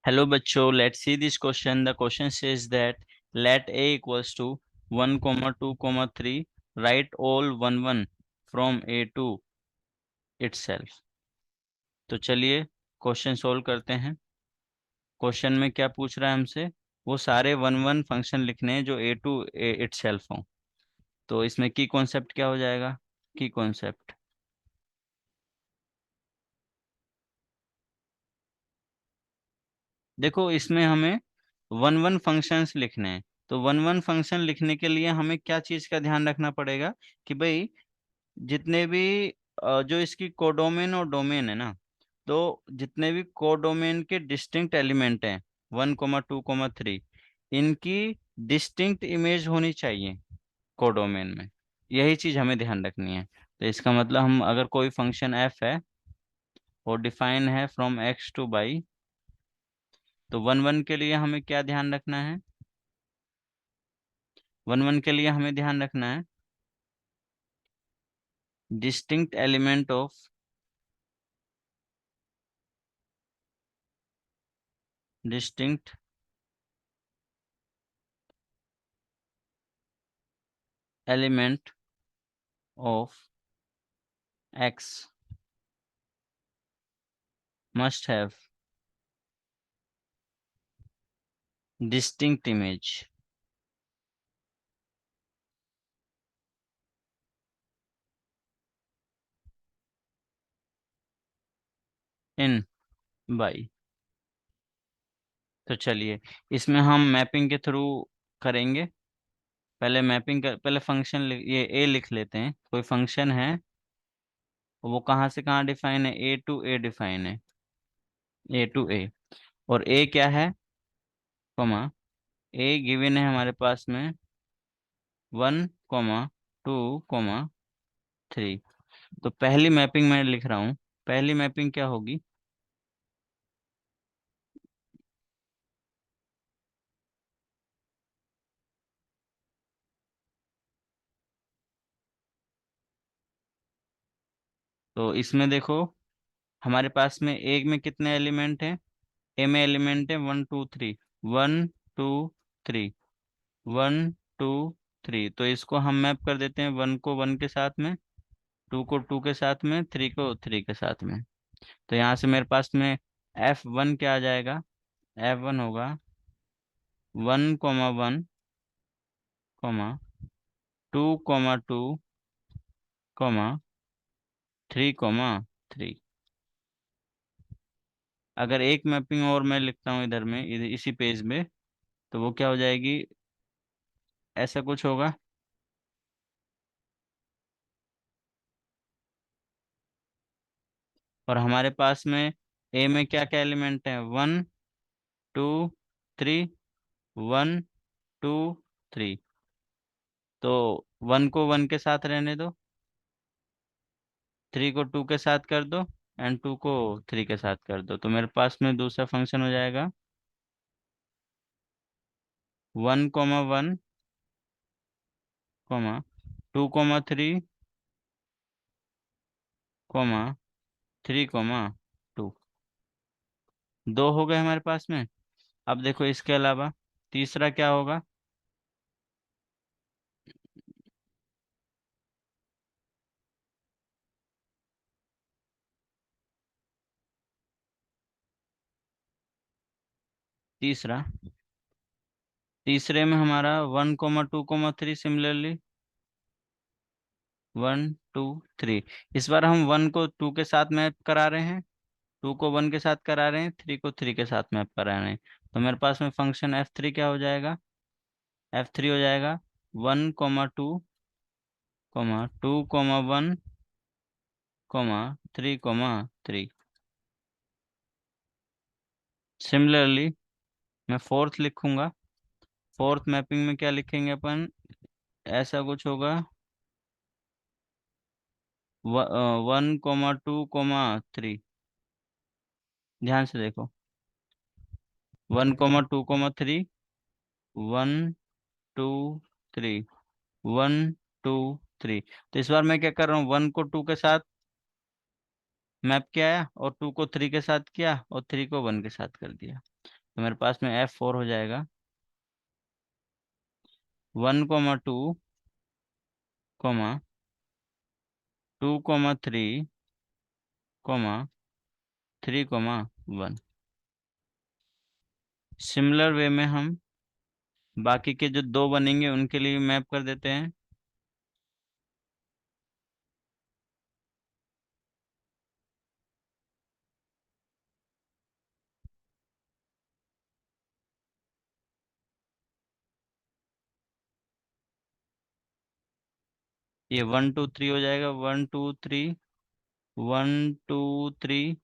Hello बच्चों, let's see this question. The question says that let a equals to 1 comma 2 comma 3. Write all 1 1 from a to itself. तो चलिए question solve करते हैं। Question में क्या पूछ रहा है हमसे? वो सारे 1 1 फंक्शन लिखने हैं जो ए टू इटसेल्फ हों। तो इसमें की कॉन्सेप्ट क्या हो जाएगा? की कॉन्सेप्ट देखो, इसमें हमें 1 1 फंक्शंस लिखने हैं। तो 1 1 फंक्शन लिखने के लिए हमें क्या चीज़ का ध्यान रखना पड़ेगा कि भाई जितने भी जो इसकी कोडोमेन और डोमेन है ना, तो जितने भी कोडोमेन के डिस्टिंक्ट एलिमेंट हैं 1 2 3, इनकी डिस्टिंक्ट इमेज होनी चाहिए कोडोमेन में। यही चीज हमें ध्यान रखनी है। तो इसका मतलब हम अगर कोई फंक्शन एफ है और डिफाइन है फ्रॉम एक्स टू बाई, तो 1 1 के लिए हमें क्या ध्यान रखना है? 1 1 के लिए हमें ध्यान रखना है distinct element of distinct element of x must have distinct image in by। तो चलिए इसमें हम मैपिंग के थ्रू करेंगे। पहले मैपिंग कर, पहले फंक्शन ये ए लिख लेते हैं। कोई फंक्शन है, वो कहाँ से कहाँ डिफाइन है? ए टू ए डिफाइन है, ए टू ए। और ए क्या है? कॉमा ए गिवन है हमारे पास में 1 2 3। तो पहली मैपिंग मैं लिख रहा हूँ। पहली मैपिंग क्या होगी? तो इसमें देखो, हमारे पास में एक में कितने एलिमेंट हैं? ए में एलिमेंट है 1 2 3। 1 2 3, 1 2 3। तो इसको हम मैप कर देते हैं, 1 को 1 के साथ में, 2 को 2 के साथ में, 3 को 3 के साथ में। तो यहाँ से मेरे पास में F1 क्या आ जाएगा? F1 होगा 1 1 2 2 3 3। अगर एक मैपिंग और मैं लिखता हूँ इधर में, इसी पेज में, तो वो क्या हो जाएगी? ऐसा कुछ होगा। और हमारे पास में ए में क्या क्या एलिमेंट है? 1 2 3, 1 2 3। तो 1 को 1 के साथ रहने दो, 3 को 2 के साथ कर दो, एंड 2 को 3 के साथ कर दो। तो मेरे पास में दूसरा फंक्शन हो जाएगा 1 1 2 3 3 2। दो हो गए हमारे पास में। अब देखो इसके अलावा तीसरा क्या होगा? तीसरा, तीसरे में हमारा 1 2 3 सिमिलरली 1 2 3। इस बार हम 1 को 2 के साथ मैप करा रहे हैं, 2 को 1 के साथ करा रहे हैं, 3 को 3 के साथ मैप करा रहे हैं। तो मेरे पास में फंक्शन F3 क्या हो जाएगा? F3 हो जाएगा 1 2 2 1 3 3। सिमिलरली मैं फोर्थ लिखूंगा। फोर्थ मैपिंग में क्या लिखेंगे अपन? ऐसा कुछ होगा 1 2 3। ध्यान से देखो, 1 2 3, 1 2 3, 1 2 3। तो इस बार मैं क्या कर रहा हूँ? 1 को 2 के साथ मैप किया और 2 को 3 के साथ किया और 3 को 1 के साथ कर दिया। तो मेरे पास में F4 हो जाएगा, 1,2, कॉमा 2,3, कॉमा 3,1। सिमिलर वे में हम बाकी के जो दो बनेंगे उनके लिए मैप कर देते हैं। ये 1, 2, 3 हो जाएगा, 1, 2, 3, 1, 2, 3।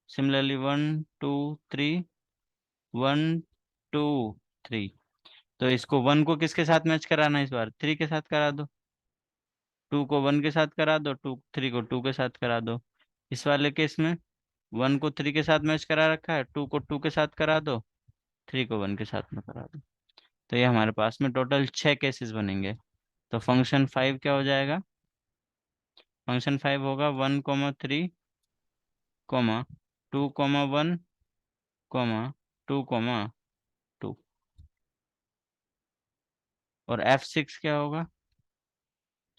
सिमिलरली 1, 2, 3, 1, 2, 3। तो इसको 1 को किसके साथ मैच कराना है, इस बार 3 के साथ करा दो, 2 को 1 के साथ करा दो, 3 को 2 के साथ करा दो। इस वाले केस में 1 को 3 के साथ मैच करा रखा है, 2 को 2 के साथ करा दो, 3 को 1 के साथ में करा दो। तो ये हमारे पास में टोटल 6 केसेस बनेंगे। तो फंक्शन 5 क्या हो जाएगा, फंक्शन 5 होगा 1,3, कॉमा 2,1, कॉमा 2,2। और F6 क्या होगा,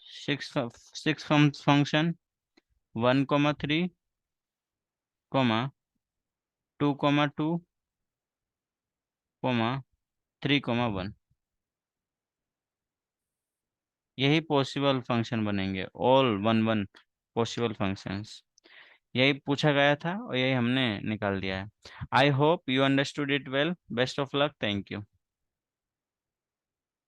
six six function 1,3, comma 2,2, comma 3,1। यही पॉसिबल फंक्शन बनेंगे, ऑल 1, 1 पॉसिबल फंक्शंस। यही पूछा गया था और यही हमने निकाल दिया है। I hope you understood it well. Best of luck. Thank you.